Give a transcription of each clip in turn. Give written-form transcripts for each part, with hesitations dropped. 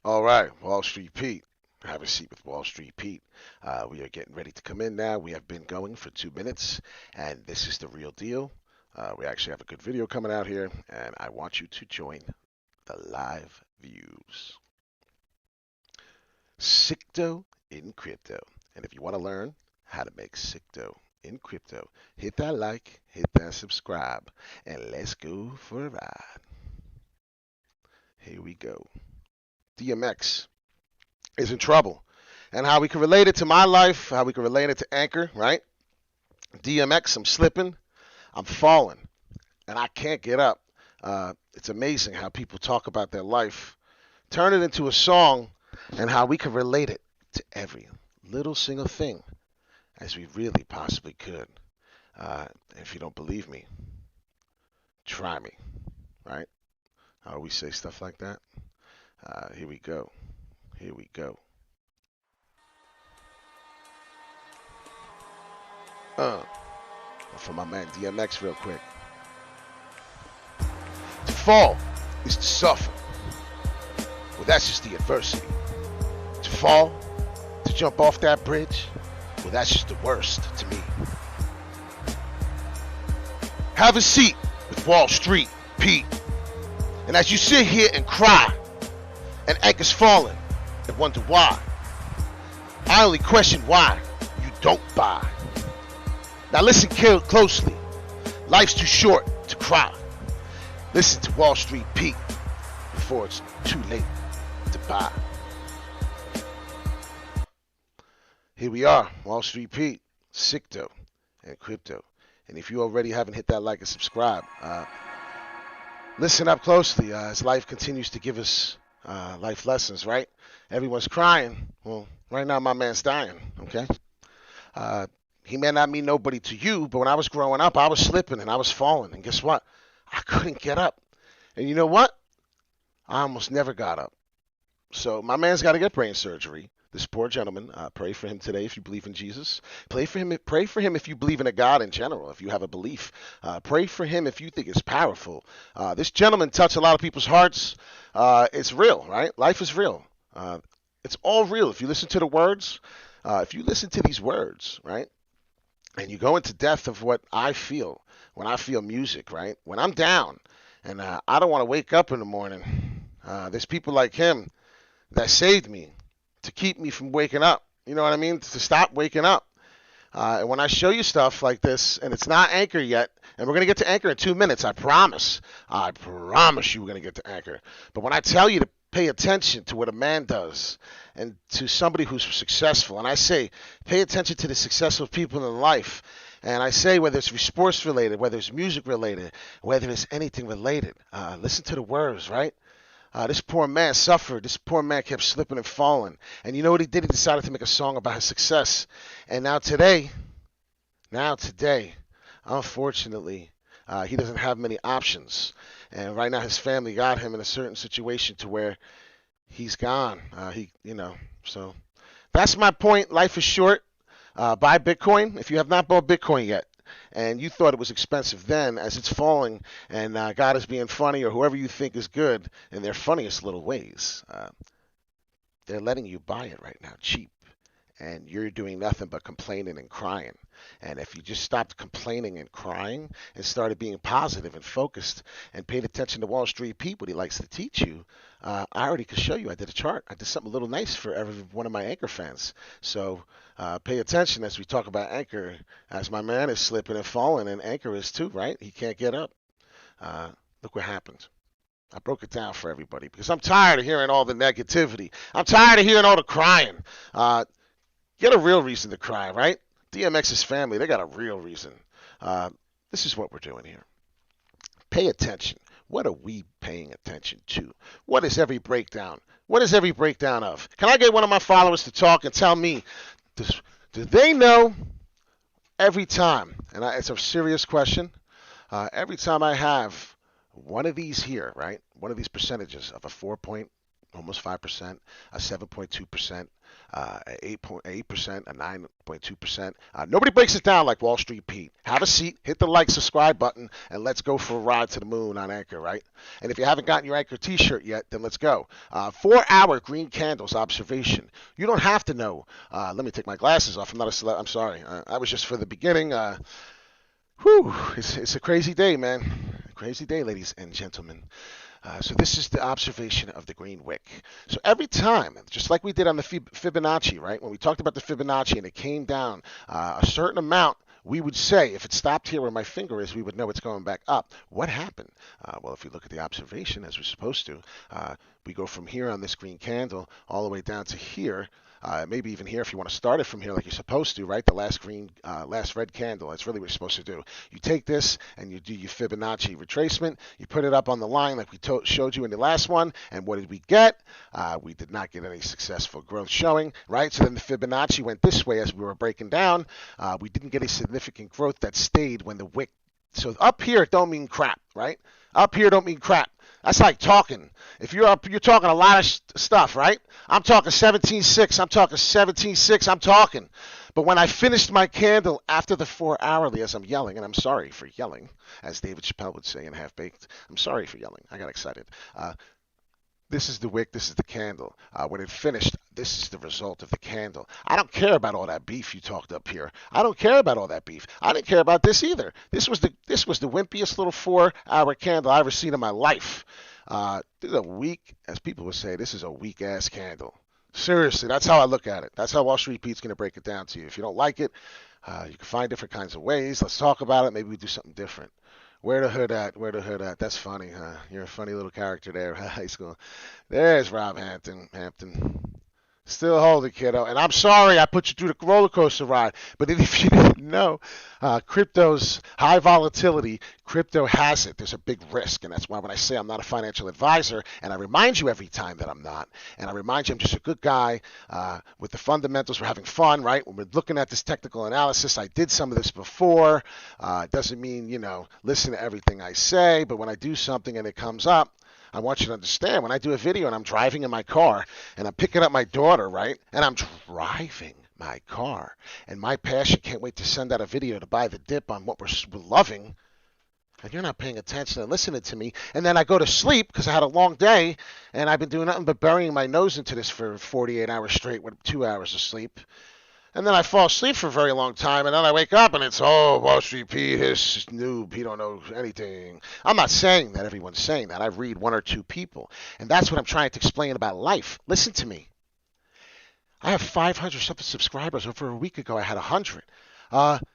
All right, Wall Street Pete. Have a seat with Wall Street Pete. We are getting ready to come in now. We have been going for 2 minutes, and this is the real deal. We actually have a good video coming out here, and I want you to join the live views. Sicto in crypto. And if you want to learn how to make Sicto in crypto, hit that like, hit that subscribe, and let's go for a ride. Here we go. DMX is in trouble. And how we can relate it to my life, how we can relate it to Anchor, right? DMX, I'm slipping, I'm falling, and I can't get up. It's amazing how people talk about their life, turn it into a song, and how we can relate it to every little single thing as we really possibly could. If you don't believe me, try me, right? I always say stuff like that. Here we go. Here we go. For my man DMX real quick. To fall is to suffer. Well, that's just the adversity. To fall, to jump off that bridge, well, that's just the worst to me. Have a seat with Wall Street Pete. And as you sit here and cry, and anchor's falling, and wonder why, I only question why you don't buy. Now listen closely. Life's too short to cry. Listen to Wall Street Pete before it's too late to buy. Here we are, Wall Street Pete, Sicto, and crypto. And if you already haven't hit that like and subscribe, listen up closely as life continues to give us life lessons, right? Everyone's crying. Well, right now my man's dying, okay? He may not mean nobody to you, but when I was growing up, I was slipping and I was falling. And guess what? I couldn't get up. And you know what? I almost never got up. So my man's got to get brain surgery. This poor gentleman. Pray for him today if you believe in Jesus. Pray for him if you believe in a God in general, if you have a belief. Pray for him if you think it's powerful. This gentleman touched a lot of people's hearts. It's real, right? Life is real. It's all real. If you listen to the words, if you listen to these words, right? And you go into depth of what I feel when I feel music, right? When I'm down and I don't want to wake up in the morning, there's people like him that saved me to keep me from waking up. You know what I mean? To stop waking up. And when I show you stuff like this, and it's not Anchor yet, and we're going to get to Anchor in 2 minutes, I promise. I promise you we're going to get to Anchor. But when I tell you to pay attention to what a man does and to somebody who's successful, and I say pay attention to the successful people in life, and I say whether it's sports related, whether it's music related, whether it's anything related, listen to the words, right? This poor man suffered. This poor man kept slipping and falling. And you know what he did? He decided to make a song about his success. And now today, unfortunately, he doesn't have many options. And right now his family got him in a certain situation to where he's gone. So that's my point. Life is short. Buy Bitcoin if you have not bought Bitcoin yet. And you thought it was expensive then, as it's falling, and God is being funny, or whoever you think is good in their funniest little ways. They're letting you buy it right now, cheap. And you're doing nothing but complaining and crying. And if you just stopped complaining and crying and started being positive and focused and paid attention to Wall Street Pete, what he likes to teach you, I already could show you. I did a chart. I did something a little nice for every one of my Anchor fans. So pay attention as we talk about Anchor, as my man is slipping and falling, and Anchor is too, right? He can't get up. Look what happened. I broke it down for everybody because I'm tired of hearing all the negativity. I'm tired of hearing all the crying. Get a real reason to cry, right? DMX's family, they got a real reason. This is what we're doing here. Pay attention. What are we paying attention to? What is every breakdown? What is every breakdown of? Can I get one of my followers to talk and tell me, do they know every time, and it's a serious question, every time I have one of these here, right, one of these percentages of a 4.2 almost 5%, a 7.2%, 8.8%, a 9.2%. Nobody breaks it down like Wall Street Pete. Have a seat, hit the like, subscribe button, and let's go for a ride to the moon on Anchor, right? And if you haven't gotten your Anchor t-shirt yet, then let's go. 4-hour green candles observation. You don't have to know. Let me take my glasses off. I'm sorry. I was just for the beginning. It's a crazy day, man. Crazy day, ladies and gentlemen. So this is the observation of the green wick. So every time, just like we did on the Fibonacci, right? When we talked about the Fibonacci and it came down a certain amount, we would say, if it stopped here where my finger is, we would know it's going back up. What happened? Well, if we look at the observation as we're supposed to, we go from here on this green candle all the way down to here. Maybe even here if you want to start it from here like you're supposed to, right? The last red candle. That's really what you're supposed to do. You take this and you do your Fibonacci retracement. You put it up on the line like we showed you in the last one. And what did we get? We did not get any successful growth showing, right? So then the Fibonacci went this way as we were breaking down. We didn't get a significant growth that stayed when the wick. So up here it don't mean crap, right? Up here don't mean crap. That's like talking. If you're up, you're talking a lot of stuff, right? I'm talking 17.6. I'm talking 17.6. I'm talking. But when I finished my candle after the 4-hourly, as I'm yelling, and I'm sorry for yelling, as David Chappelle would say in Half Baked, I'm sorry for yelling. I got excited. This is the wick. This is the candle. When it finished, this is the result of the candle. I don't care about all that beef you talked up here. I don't care about all that beef. I didn't care about this either. This was the wimpiest little 4-hour candle I ever seen in my life. This is a weak, as people would say, this is a weak ass candle. Seriously, that's how I look at it. That's how Wall Street Pete's going to break it down to you. If you don't like it, you can find different kinds of ways. Let's talk about it. Maybe we do something different. Where the hood at? Where the hood at? That's funny, huh? You're a funny little character there, high school. There's Rob Hampton. Still holding, kiddo. And I'm sorry I put you through the roller coaster ride. But if you didn't know, crypto's high volatility, crypto has it. There's a big risk. And that's why when I say I'm not a financial advisor, and I remind you every time that I'm not, and I remind you I'm just a good guy with the fundamentals. We're having fun, right? When we're looking at this technical analysis, I did some of this before. It doesn't mean, listen to everything I say. But when I do something and it comes up, I want you to understand, when I do a video and I'm driving in my car and I'm picking up my daughter, right, and I'm driving my car, and my passion can't wait to send out a video to buy the dip on what we're loving, and you're not paying attention and listening to me, and then I go to sleep because I had a long day, and I've been doing nothing but burying my nose into this for 48 hours straight with 2 hours of sleep. And then I fall asleep for a very long time, and then I wake up, and it's, Wall Street Pete, his noob, he don't know anything. I'm not saying that everyone's saying that. I read one or two people, and that's what I'm trying to explain about life. Listen to me. I have 500 something subscribers. Over a week ago, I had 100.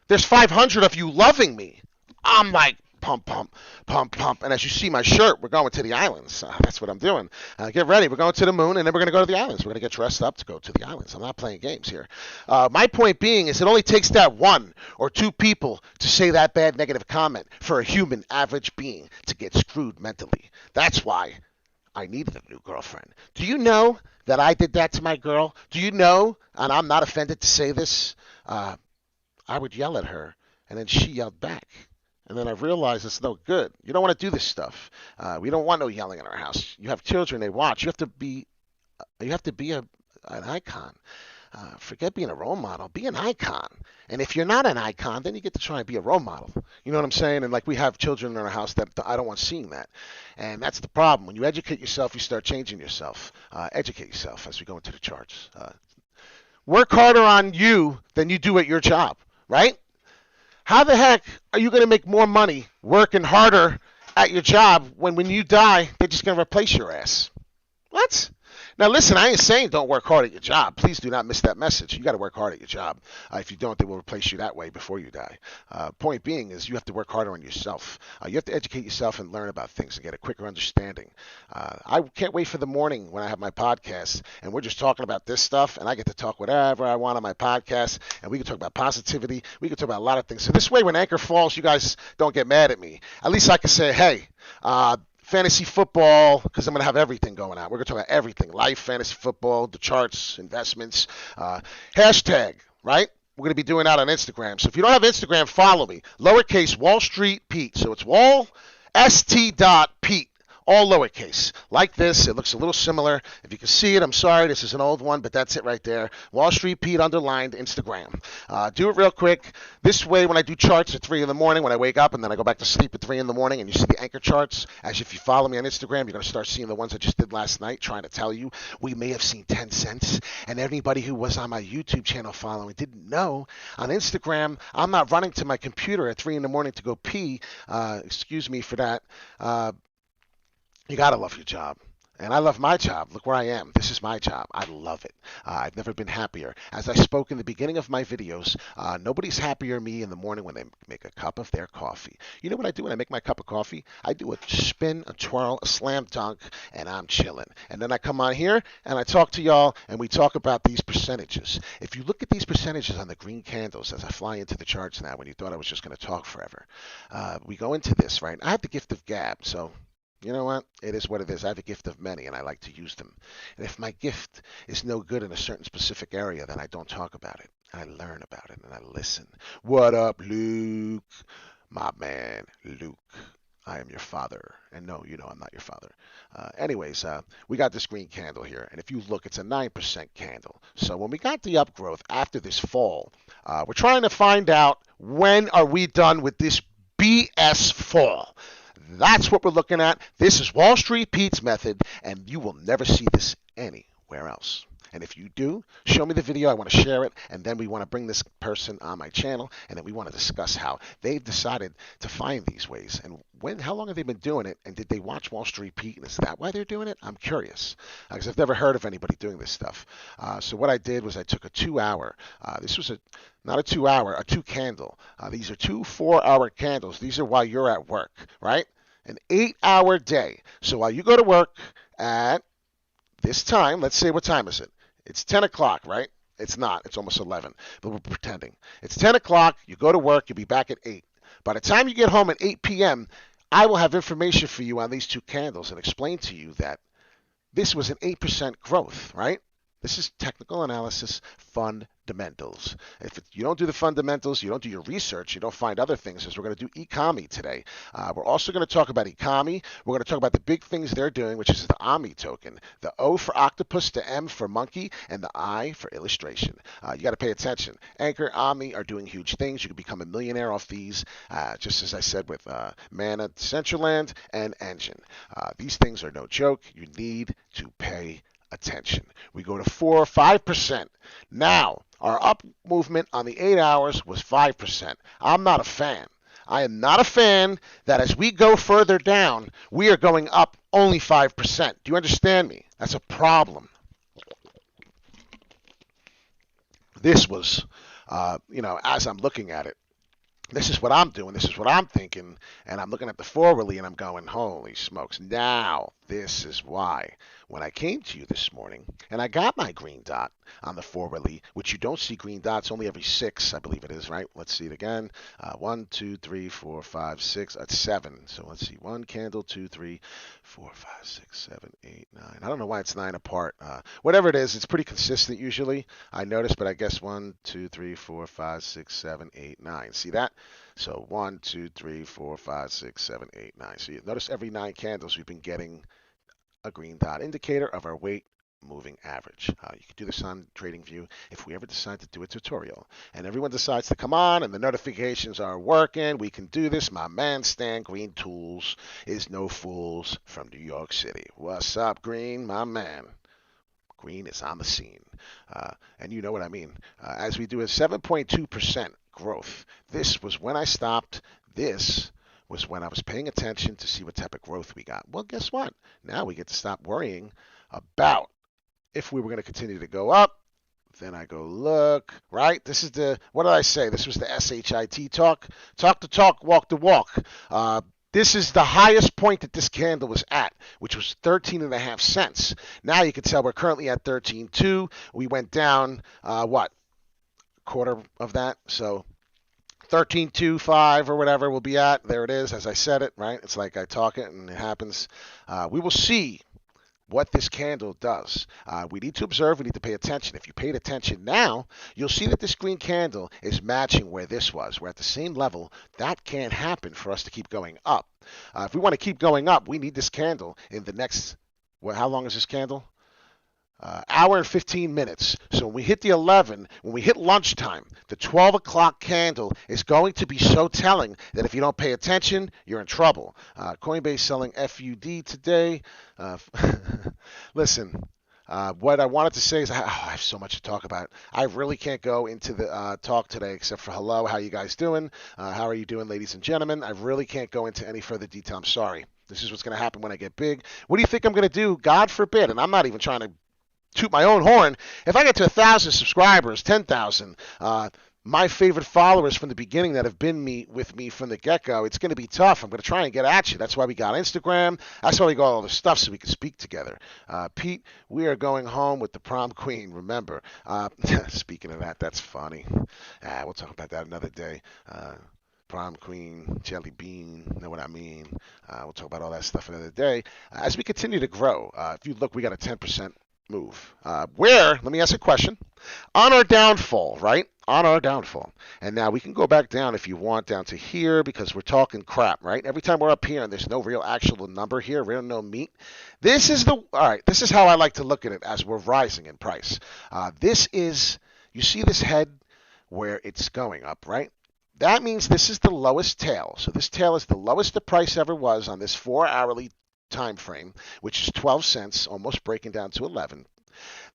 There's 500 of you loving me. I'm like, pump. And as you see my shirt, we're going to the islands. That's what I'm doing. Get ready. We're going to the moon, and then we're going to go to the islands. We're going to get dressed up to go to the islands. I'm not playing games here. My point being is it only takes that one or two people to say that bad negative comment for a human average being to get screwed mentally. That's why I needed a new girlfriend. Do you know that I did that to my girl? Do you know, and I'm not offended to say this, I would yell at her, and then she yelled back. And then I realized it's no good. You don't want to do this stuff. We don't want no yelling in our house. You have children, they watch. You have to be an icon. Forget being a role model. Be an icon. And if you're not an icon, then you get to try and be a role model. You know what I'm saying? And like we have children in our house that I don't want seeing that. And that's the problem. When you educate yourself, you start changing yourself. Educate yourself as we go into the charts. Work harder on you than you do at your job, right? How the heck are you going to make more money working harder at your job when you die, they're just going to replace your ass? What? Now, listen, I ain't saying don't work hard at your job. Please do not miss that message. You got to work hard at your job. If you don't, they will replace you that way before you die. Point being is you have to work harder on yourself. You have to educate yourself and learn about things and get a quicker understanding. I can't wait for the morning when I have my podcast and we're just talking about this stuff and I get to talk whatever I want on my podcast and we can talk about positivity. We can talk about a lot of things. So this way, when Anchor falls, you guys don't get mad at me. At least I can say, hey, fantasy football, because I'm going to have everything going on. We're going to talk about everything. Life, fantasy football, the charts, investments, hashtag, right? We're going to be doing that on Instagram. So if you don't have Instagram, follow me. Lowercase Wall Street Pete. So it's Wall, St. Pete. all lowercase. Like this, it looks a little similar. If you can see it, I'm sorry, this is an old one, but that's it right there. Wall Street Pete underlined Instagram. Do it real quick. This way, when I do charts at 3 in the morning, when I wake up and then I go back to sleep at 3 in the morning, and you see the anchor charts, as if you follow me on Instagram, you're going to start seeing the ones I just did last night, trying to tell you we may have seen 10 cents. And anybody who was on my YouTube channel following didn't know. On Instagram, I'm not running to my computer at 3 in the morning to go pee. Excuse me for that. You got to love your job. And I love my job. Look where I am. This is my job. I love it. I've never been happier. As I spoke in the beginning of my videos, nobody's happier than me in the morning when they make a cup of their coffee. You know what I do when I make my cup of coffee? I do a spin, a twirl, a slam dunk, and I'm chilling. And then I come on here and I talk to y'all and we talk about these percentages. If you look at these percentages on the green candles as I fly into the charts now when you thought I was just going to talk forever, we go into this, right? I have the gift of gab, so you know what? It is what it is. I have a gift of many, and I like to use them. And if my gift is no good in a certain specific area, then I don't talk about it. I learn about it, and I listen. What up, Luke? My man, Luke. I am your father. And no, you know I'm not your father. Anyways, we got this green candle here. And if you look, it's a 9% candle. So when we got the upgrowth after this fall, we're trying to find out when are we done with this BS fall. That's what we're looking at. This is Wall Street Pete's method, and you will never see this anywhere else. And if you do, show me the video. I want to share it, and then we want to bring this person on my channel, and then we want to discuss how they've decided to find these ways, and how long have they been doing it, and did they watch Wall Street Pete, and is that why they're doing it? I'm curious, because I've never heard of anybody doing this stuff. So what I did was I took a 2-hour. This was not a 2-hour, a 2-candle. These are 2 4-hour candles. These are while you're at work, right? An 8-hour day. So while you go to work at this time, let's say, what time is it? It's 10 o'clock, right? It's not. It's almost 11, but we're pretending. It's 10 o'clock. You go to work. You'll be back at 8. By the time you get home at 8 p.m., I will have information for you on these 2 candles and explain to you that this was an 8% growth, right? This is technical analysis, fundamentals. If you don't do the fundamentals, you don't do your research, you don't find other things, as we're going to do ECOMI today. We're also going to talk about ECOMI. We're going to talk about the big things they're doing, which is the OMI token, the O for octopus, the M for monkey, and the I for illustration. You got to pay attention. Anchor, OMI are doing huge things. You can become a millionaire off these, just as I said with Mana, Centraland, and Engine. These things are no joke. You need to pay attention. We go to 4 or 5%. Now, our up movement on the 8 hours was 5%. I'm not a fan. I am not a fan that as we go further down, we are going up only 5%. Do you understand me? That's a problem. This was, as I'm looking at it, this is what I'm doing. This is what I'm thinking. And I'm looking at the forwardly and I'm going, holy smokes. Now, this is why. When I came to you this morning and I got my green dot on the forwardly, which you don't see green dots only every 6, I believe it is, right? Let's see it again. 1, 2, 3, 4, 5, 6. That's 7. So let's see. 1 candle, 2, 3, 4, 5, 6, 7, 8, 9. I don't know why it's 9 apart. Whatever it is, it's pretty consistent usually. I noticed, but I guess 1, 2, 3, 4, 5, 6, 7, 8, 9. See that? So 1, 2, 3, 4, 5, 6, 7, 8, 9. So you notice every 9 candles we've been getting a green dot indicator of our weight moving average. You can do this on TradingView if we ever decide to do a tutorial. And everyone decides to come on and the notifications are working. We can do this. My man Stan Green Tools is no fools from New York City. What's up, Green? My man. Green is on the scene. And you know what I mean. As we do a 7.2% growth. This was when I stopped. This was when I was paying attention to see what type of growth we got. Well, guess what? Now we get to stop worrying about if we were going to continue to go up. Then I go, look, right? This is what did I say? This was the SHIT talk. Talk the talk, walk the walk. This is the highest point that this candle was at, which was 13.5 cents. Now you can tell we're currently at 13.2. We went down, quarter of that. So 13.25 or whatever we'll be at. There it is, as I said it, right? It's like I talk it and it happens. We will see what this candle does. We need to observe. We need to pay attention. If you paid attention now, you'll see that this green candle is matching where this was. We're at the same level. That can't happen for us to keep going up. If we want to keep going up, we need this candle in the next, well, how long is this candle? Hour and 15 minutes. So when we hit the 11, when we hit lunchtime, the 12 o'clock candle is going to be so telling that if you don't pay attention, you're in trouble. Coinbase selling FUD today. Listen, what I wanted to say is I have so much to talk about. I really can't go into the talk today except for hello, how you guys doing? How are you doing, ladies and gentlemen? I really can't go into any further detail. I'm sorry. This is what's going to happen when I get big. What do you think I'm going to do? God forbid, and I'm not even trying to toot my own horn. If I get to 1,000 subscribers, 10,000, my favorite followers from the beginning that have been with me from the get-go, it's going to be tough. I'm going to try and get at you. That's why we got Instagram. That's why we got all this stuff so we can speak together. Pete, we are going home with the prom queen, remember. Speaking of that, that's funny. We'll talk about that another day. Prom queen, jelly bean, know what I mean? We'll talk about all that stuff another day. As we continue to grow, if you look, we got a 10% move. Let me ask a question. On our downfall, right? On our downfall. And now we can go back down if you want down to here because we're talking crap, right? Every time we're up here and there's no real actual number here, real no meat. This is how I like to look at it as we're rising in price. You see this head where it's going up, right? That means this is the lowest tail. So this tail is the lowest the price ever was on this 4-hourly time frame, which is 12 cents, almost breaking down to 11.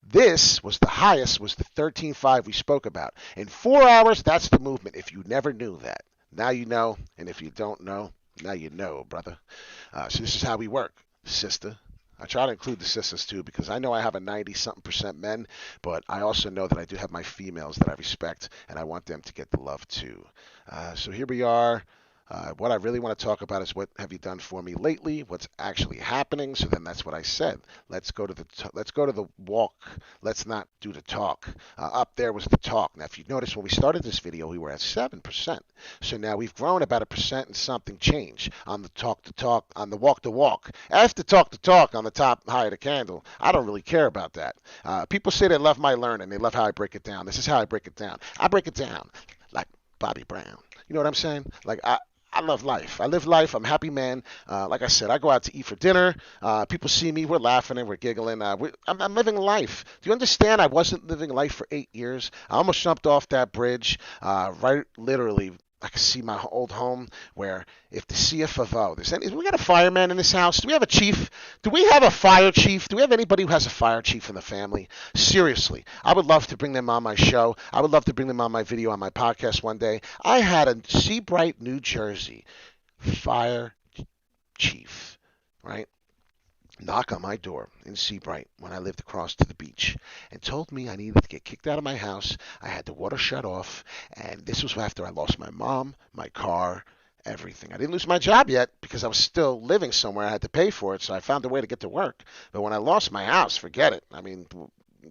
This was the highest, was the 13.5 we spoke about. In 4 hours, that's the movement. If you never knew that, now you know. And if you don't know, now you know, brother. So this is how we work, sister. I try to include the sisters too because I know I have a 90-something% men, but I also know that I do have my females that I respect, and I want them to get the love too. So here we are. What I really want to talk about is what have you done for me lately? What's actually happening? So then that's what I said. Let's go to the walk. Let's not do the talk. Up there was the talk. Now, if you notice, when we started this video, we were at 7%. So now we've grown about 1% and something change on the talk to talk, on the walk to walk. After talk to talk on the top high of the candle, I don't really care about that. People say they love my learning. They love how I break it down. This is how I break it down. I break it down like Bobby Brown. You know what I'm saying? Like I love life. I live life. I'm a happy man. Like I said, I go out to eat for dinner. People see me. We're laughing and we're giggling. I'm living life. Do you understand? I wasn't living life for 8 years. I almost jumped off that bridge. Right, literally. I can see my old home where if the CFO, we got a fireman in this house. Do we have a chief? Do we have a fire chief? Do we have anybody who has a fire chief in the family? Seriously, I would love to bring them on my show. I would love to bring them on my video on my podcast one day. I had a Seabright, New Jersey fire chief, right? Knock on my door in Seabright when I lived across to the beach and told me I needed to get kicked out of my house. I had the water shut off, and this was after I lost my mom, my car, everything. I didn't lose my job yet because I was still living somewhere. I had to pay for it, so I found a way to get to work. But when I lost my house, forget it. I mean,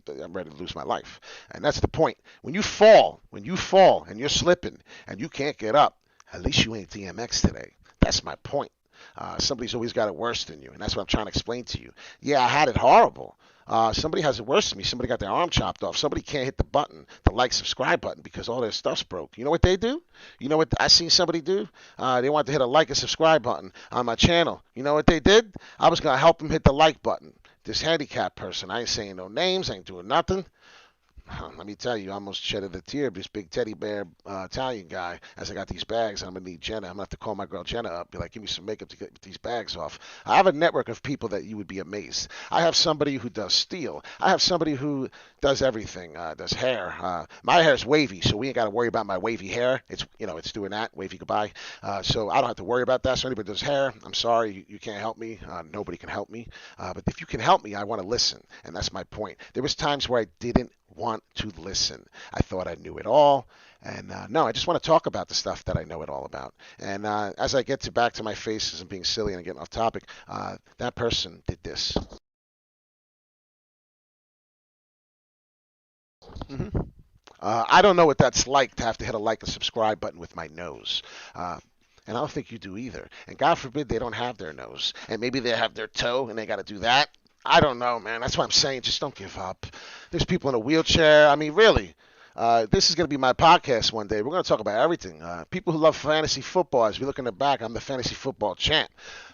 I'm ready to lose my life. And that's the point. When you fall and you're slipping and you can't get up, at least you ain't DMX today. That's my point. Somebody's always got it worse than you, and that's what I'm trying to explain to you. Yeah, I had it horrible. Somebody has it worse than me. Somebody got their arm chopped off. Somebody can't hit the button, the like, subscribe button, because all their stuff's broke. You know what they do? You know what I seen somebody do? They wanted to hit a like and subscribe button on my channel. You know what they did? I was going to help them hit the like button. This handicapped person, I ain't saying no names, I ain't doing nothing. Let me tell you, I almost shedded a tear. This big teddy bear Italian guy, as I got these bags, I'm going to need Jenna. I'm going to have to call my girl Jenna up, be like, give me some makeup to get these bags off. I have a network of people that you would be amazed. I have somebody who does steel. I have somebody who does everything, does hair. My hair is wavy, so we ain't got to worry about my wavy hair. It's doing that, wavy goodbye. So I don't have to worry about that. So anybody does hair, I'm sorry, you can't help me. Nobody can help me. But if you can help me, I want to listen, and that's my point. There was times where I didn't want to listen. I thought I knew it all, and no, I just want to talk about the stuff that I know it all about. And as I get back to my faces and being silly and getting off topic, that person did this. Mm-hmm. I don't know what that's like to have to hit a like and subscribe button with my nose. And I don't think you do either. And God forbid they don't have their nose. And maybe they have their toe and they got to do that. I don't know, man. That's what I'm saying. Just don't give up. There's people in a wheelchair. I mean, really. This is going to be my podcast one day. We're going to talk about everything. People who love fantasy football, as we look in the back, I'm the fantasy football champ.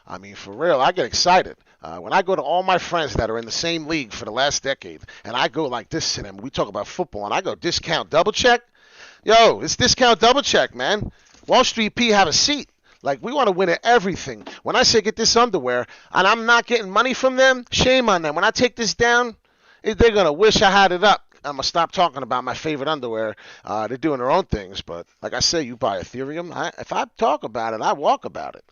I mean, for real, I get excited. When I go to all my friends that are in the same league for the last decade, and I go like this to them, we talk about football, and I go, discount double check? Yo, it's discount double check, man. Wall Street P, have a seat. Like, we want to win at everything. When I say get this underwear, and I'm not getting money from them, shame on them. When I take this down, they're going to wish I had it up. I'm going to stop talking about my favorite underwear. They're doing their own things. But like I say, you buy Ethereum. If I talk about it, I walk about it.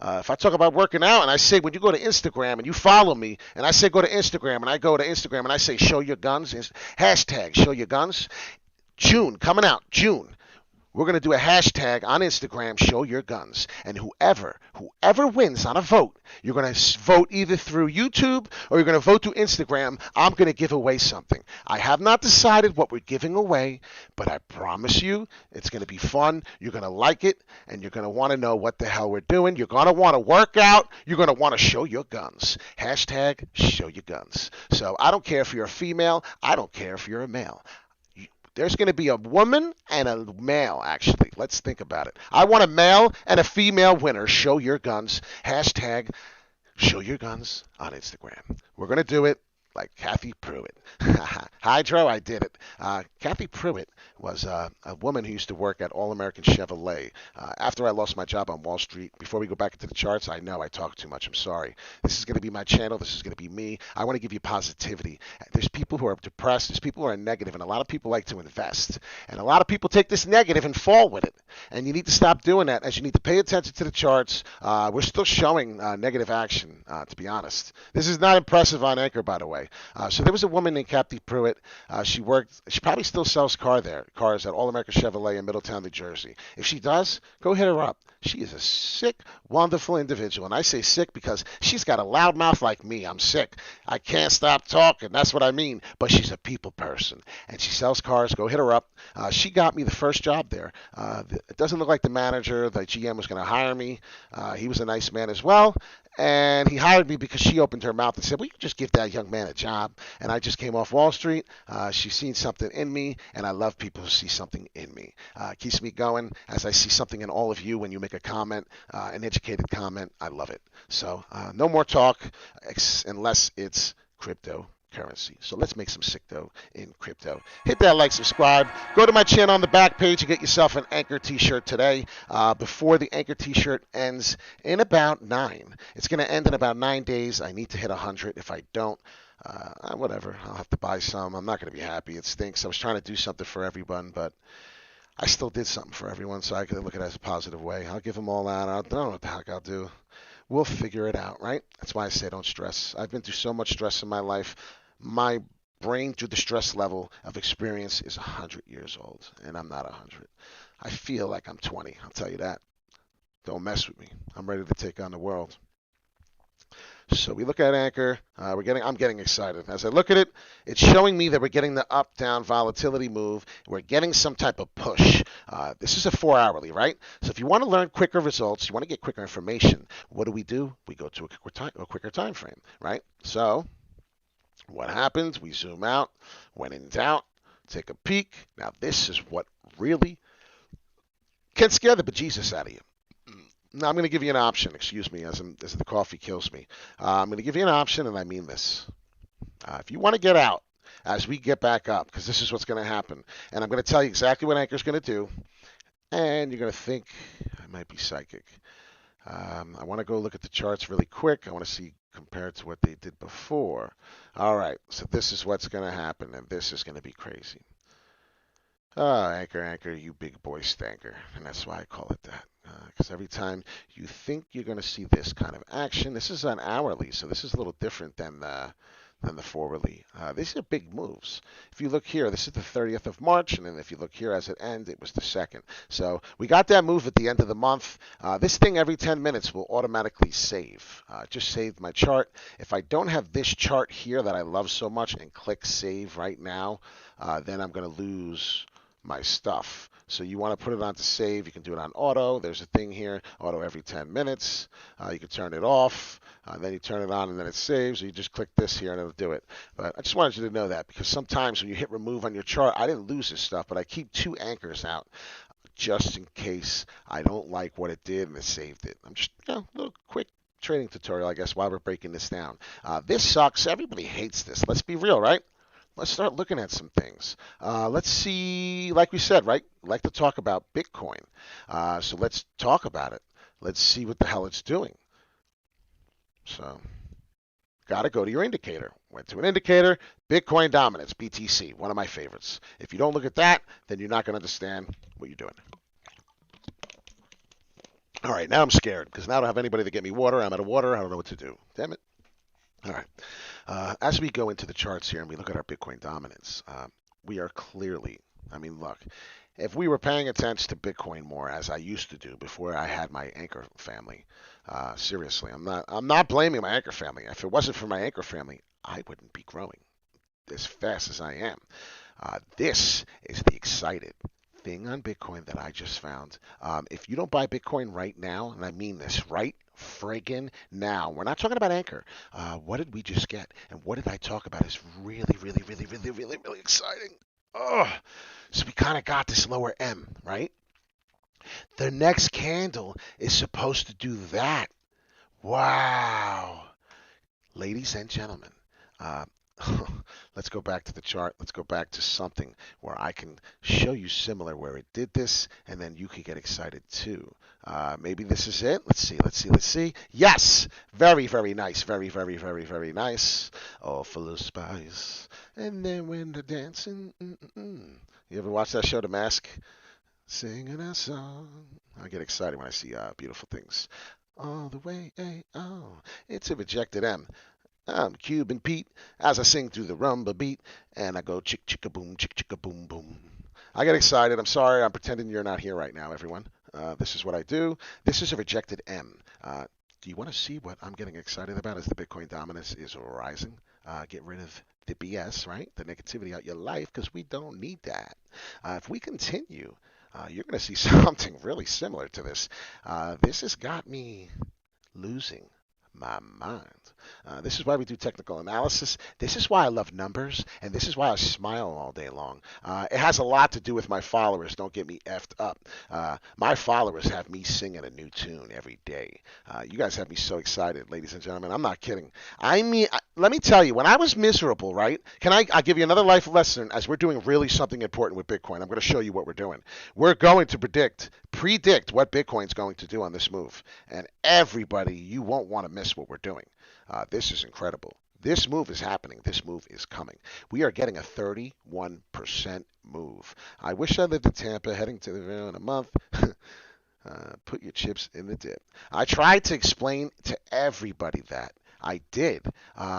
If I talk about working out and I say, when you go to Instagram and you follow me, and I say go to Instagram, and I go to Instagram and I say show your guns, hashtag show your guns. June, coming out, June. We're going to do a hashtag on Instagram, show your guns. And whoever wins on a vote, you're going to vote either through YouTube or you're going to vote through Instagram. I'm going to give away something. I have not decided what we're giving away, but I promise you it's going to be fun. You're going to like it, and you're going to want to know what the hell we're doing. You're going to want to work out. You're going to want to show your guns. Hashtag show your guns. So I don't care if you're a female. I don't care if you're a male. There's going to be a woman and a male, actually. Let's think about it. I want a male and a female winner. Show your guns. Hashtag show your guns on Instagram. We're going to do it like Kathy Pruitt. Hydro, I did it. Kathy Pruitt was a woman who used to work at All American Chevrolet. After I lost my job on Wall Street, before we go back into the charts, I know I talk too much. I'm sorry. This is going to be my channel. This is going to be me. I want to give you positivity. There's people who are depressed. There's people who are negative, and a lot of people like to invest. And a lot of people take this negative and fall with it. And you need to stop doing that, as you need to pay attention to the charts. We're still showing negative action, to be honest. This is not impressive on Anchor, by the way. So there was a woman named Kathy Pruitt. She probably still sells cars at All American Chevrolet in Middletown, New Jersey. If she does, go hit her up. She is a sick, wonderful individual. And I say sick because she's got a loud mouth like me. I'm sick. I can't stop talking. That's what I mean. But she's a people person. And she sells cars. Go hit her up. She got me the first job there. It doesn't look like the manager, the GM, was going to hire me. He was a nice man as well. And he hired me because she opened her mouth and said, well, you just give that young man a job. And I just came off Wall Street. She's seen something in me, and I love people who see something in me. Keeps me going, as I see something in all of you when you make a comment, an educated comment. I love it. So no more talk unless it's cryptocurrency. So let's make some sick dough in crypto. Hit that like, subscribe. Go to my channel on the back page and get yourself an Anchor t-shirt today before the Anchor t-shirt ends in about 9. It's going to end in about 9 days. I need to hit 100. If I don't, whatever. I'll have to buy some. I'm not going to be happy. It stinks. I was trying to do something for everyone, but I still did something for everyone, so I could look at it as a positive way. I'll give them all out. I don't know what the heck I'll do. We'll figure it out, right? That's why I say don't stress. I've been through so much stress in my life. My brain, through the stress level of experience, is 100 years old, and I'm not 100. I feel like I'm 20. I'll tell you that. Don't mess with me. I'm ready to take on the world. So we look at Anchor. I'm getting excited. As I look at it, it's showing me that we're getting the up-down volatility move. We're getting some type of push. This is a 4-hourly, right? So if you want to learn quicker results, you want to get quicker information, what do? We go to a quicker time frame, right? So what happens? We zoom out. When in doubt, take a peek. Now this is what really can scare the bejesus out of you. Now, I'm going to give you an option, excuse me, as the coffee kills me. I'm going to give you an option, and I mean this. If you want to get out as we get back up, because this is what's going to happen, and I'm going to tell you exactly what Anchor's going to do, and you're going to think I might be psychic. I want to go look at the charts really quick. I want to see compared to what they did before. All right, so this is what's going to happen, and this is going to be crazy. Anchor, you big boy stanker. And that's why I call it that. Because every time you think you're going to see this kind of action, this is an hourly, so this is a little different than the 4-hourly. These are big moves. If you look here, this is the 30th of March, and then if you look here as it ends, it was the 2nd. So we got that move at the end of the month. This thing every 10 minutes will automatically save. Just saved my chart. If I don't have this chart here that I love so much and click save right now, then I'm going to lose my stuff. So you want to put it on to save. You can do it on auto. There's a thing here, auto every 10 minutes. You can turn it off. Then you turn it on and then it saves. So you just click this here and it'll do it. But I just wanted you to know that because sometimes when you hit remove on your chart, I didn't lose this stuff, but I keep 2 anchors out just in case I don't like what it did and it saved it. I'm just, a little quick trading tutorial, I guess, while we're breaking this down. This sucks. Everybody hates this. Let's be real, right? Let's start looking at some things. Let's see, like we said, right? We like to talk about Bitcoin. So let's talk about it. Let's see what the hell it's doing. So, got to go to your indicator. Went to an indicator, Bitcoin dominance, BTC, one of my favorites. If you don't look at that, then you're not going to understand what you're doing. All right, now I'm scared because now I don't have anybody to get me water. I'm out of water. I don't know what to do. Damn it. All right. As we go into the charts here and we look at our Bitcoin dominance, we are clearly, look, if we were paying attention to Bitcoin more as I used to do before I had my anchor family, seriously, I'm not blaming my anchor family. If it wasn't for my anchor family, I wouldn't be growing as fast as I am. This is the excited thing on Bitcoin that I just found. If you don't buy Bitcoin right now, and I mean this right friggin' now, we're not talking about Anchor. What did we just get? And what did I talk about is really, really, really, really, really, really exciting. Oh, so we kind of got this lower M, right? The next candle is supposed to do that. Wow. Ladies and gentlemen, let's go back to the chart. Let's go back to something where I can show you similar where it did this, and then you can get excited too. Maybe this is it. Let's see. Yes! Very, very nice. Very, very, very, very nice. All full of spice. And then when they're dancing, You ever watch that show, The Mask? Singing a song. I get excited when I see beautiful things. All the way, oh, it's a rejected M. I'm Cuban Pete as I sing through the rumba beat, and I go chick chicka boom boom. I get excited. I'm sorry. I'm pretending you're not here right now, everyone. This is what I do. This is a rejected M. Do you want to see what I'm getting excited about as the Bitcoin dominance is rising? Get rid of the BS, right? The negativity out your life, because we don't need that. If we continue, you're going to see something really similar to this. This has got me losing my mind. This is why we do technical analysis. This is why I love numbers, and this is why I smile all day long. It has a lot to do with my followers. Don't get me effed up. My followers have me singing a new tune every day. You guys have me so excited, ladies and gentlemen. I'm not kidding. Let me tell you, when I was miserable, right? I'll give you another life lesson as we're doing really something important with Bitcoin. I'm going to show you what we're doing. We're going to predict what Bitcoin's going to do on this move. And everybody, you won't want to miss what we're doing. This is incredible. This move is happening. This move is coming. We are getting a 31% move. I wish I lived in Tampa, heading to the Vale in a month. Put your chips in the dip. I tried to explain to everybody that. I did.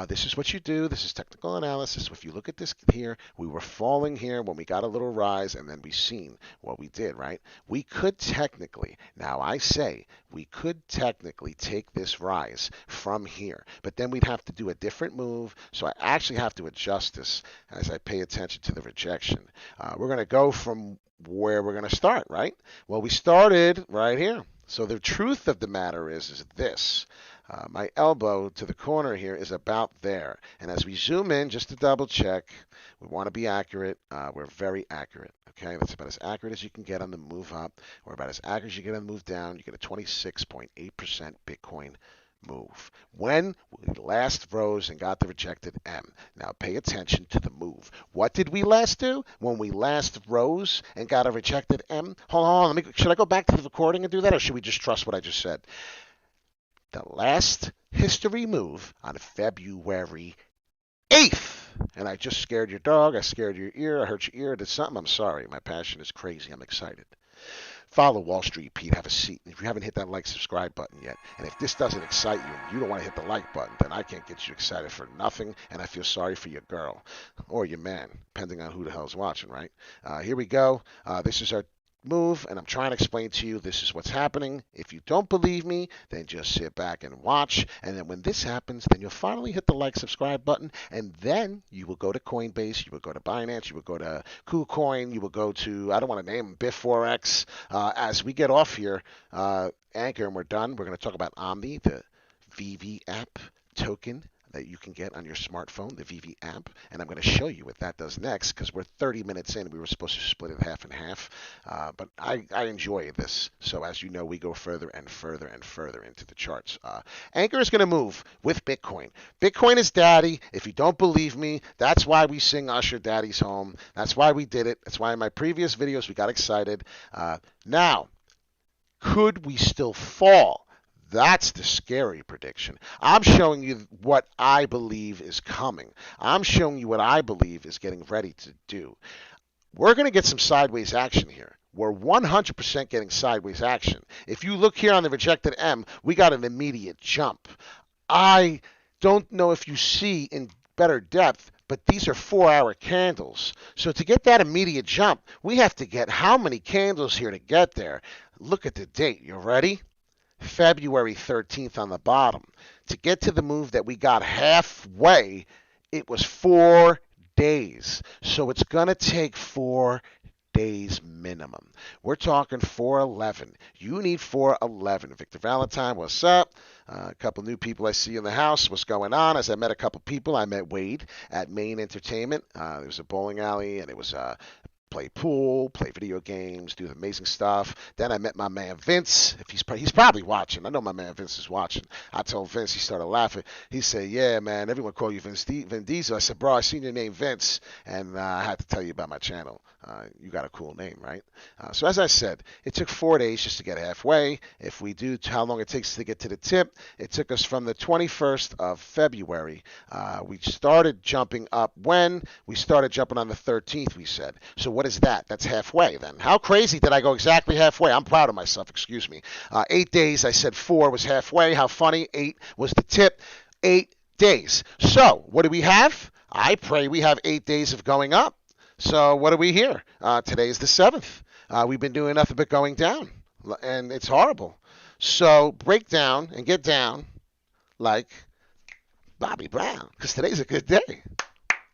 This is what you do. This is technical analysis. If you look at this here, we were falling here when we got a little rise, and then we seen what we did, right? We could technically, now I say, we could technically take this rise from here, but then we'd have to do a different move, so I actually have to adjust this as I pay attention to the rejection. We're going to go from where we're going to start, right? Well, we started right here. So the truth of the matter is this. My elbow to the corner here is about there. And as we zoom in, just to double check, we want to be accurate. We're very accurate. Okay, that's about as accurate as you can get on the move up, or about as accurate as you get on the move down. You get a 26.8% Bitcoin move. When we last rose and got the rejected M. Now pay attention to the move. What did we last do when we last rose and got a rejected M? Hold on, should I go back to the recording and do that, or should we just trust what I just said? The last history move on February 8th. And I just scared your dog. I scared your ear. I hurt your ear. I did something. I'm sorry. My passion is crazy. I'm excited. Follow Wall Street Pete. Have a seat. If you haven't hit that like, subscribe button yet, and if this doesn't excite you and you don't want to hit the like button, then I can't get you excited for nothing, and I feel sorry for your girl or your man, depending on who the hell's watching, right? Here we go. This is our move, and I'm trying to explain to you this is what's happening. If you don't believe me, then just sit back and watch. And then when this happens, then you'll finally hit the like, subscribe button, and then you will go to Coinbase, you will go to Binance, you will go to KuCoin, you will go to, I don't want to name them, Biff4X. As we get off here, Anchor, and we're done, we're going to talk about OMI, the VeVe App token that you can get on your smartphone, the VeVe App, and I'm going to show you what that does next because we're 30 minutes in. We were supposed to split it half and half, but I enjoy this. So as you know, we go further and further and further into the charts. Anchor is going to move with Bitcoin. Bitcoin is daddy. If you don't believe me, that's why we sing Usher Daddy's Home. That's why we did it. That's why in my previous videos we got excited. Now, could we still fall? That's the scary prediction. I'm showing you what I believe is coming. I'm showing you what I believe is getting ready to do. We're going to get some sideways action here. We're 100% getting sideways action. If you look here on the rejected M, we got an immediate jump. I don't know if you see in better depth, but these are 4-hour candles. So to get that immediate jump, we have to get how many candles here to get there? Look at the date. You ready? February 13th on the bottom. To get to the move that we got halfway, it was 4 days. So it's going to take 4 days minimum. We're talking 411. You need 411. Victor Valentine, what's up? A couple new people I see in the house. What's going on? As I met a couple people, I met Wade at Main Entertainment. There was a bowling alley, and it was play pool, play video games, do amazing stuff. Then I met my man Vince. If he's probably watching. I know my man Vince is watching. I told Vince, he started laughing. He said, "Yeah, man, everyone call you Vin Diesel." I said, "Bro, I seen your name Vince, and I had to tell you about my channel. You got a cool name, right?" So as I said, it took 4 days just to get halfway. If we do how long it takes to get to the tip, it took us from the 21st of February. We started jumping up when? We started jumping on the 13th, we said. So what is that? That's halfway then. How crazy did I go exactly halfway? I'm proud of myself, excuse me. 8 days, I said 4 was halfway. How funny. 8 was the tip. 8 days. So what do we have? I pray we have 8 days of going up. So what are we here? Today is the 7th. We've been doing nothing but going down, and it's horrible. So break down and get down like Bobby Brown, because today's a good day.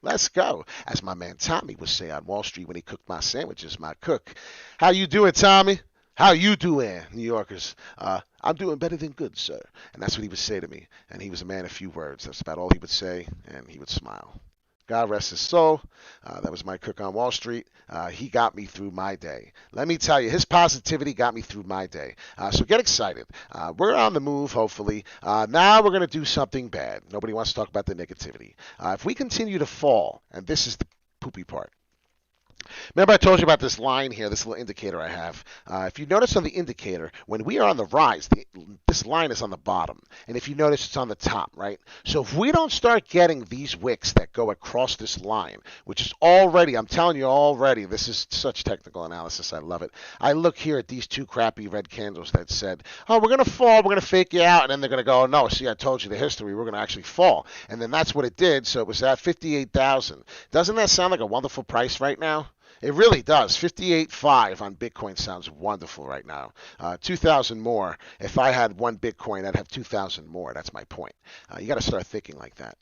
Let's go. As my man Tommy would say on Wall Street when he cooked my sandwiches, my cook. How you doing, Tommy? How you doing, New Yorkers? I'm doing better than good, sir. And that's what he would say to me. And he was a man of few words. That's about all he would say, and he would smile. God rest his soul. That was my cook on Wall Street. He got me through my day. Let me tell you, his positivity got me through my day. So get excited. We're on the move, hopefully. Now we're going to do something bad. Nobody wants to talk about the negativity. If we continue to fall, and this is the poopy part. Remember I told you about this line here, this little indicator I have. If you notice on the indicator, when we are on the rise, this line is on the bottom. And if you notice, it's on the top, right? So if we don't start getting these wicks that go across this line, which is already, I'm telling you already, this is such technical analysis. I love it. I look here at these 2 crappy red candles that said, oh, we're going to fall, we're going to fake you out. And then they're going to go, oh, no, see, I told you the history. We're going to actually fall. And then that's what it did. So it was at 58,000. Doesn't that sound like a wonderful price right now? It really does. 58.5 on Bitcoin sounds wonderful right now. 2,000 more. If I had 1 Bitcoin, I'd have 2,000 more. That's my point. You got to start thinking like that.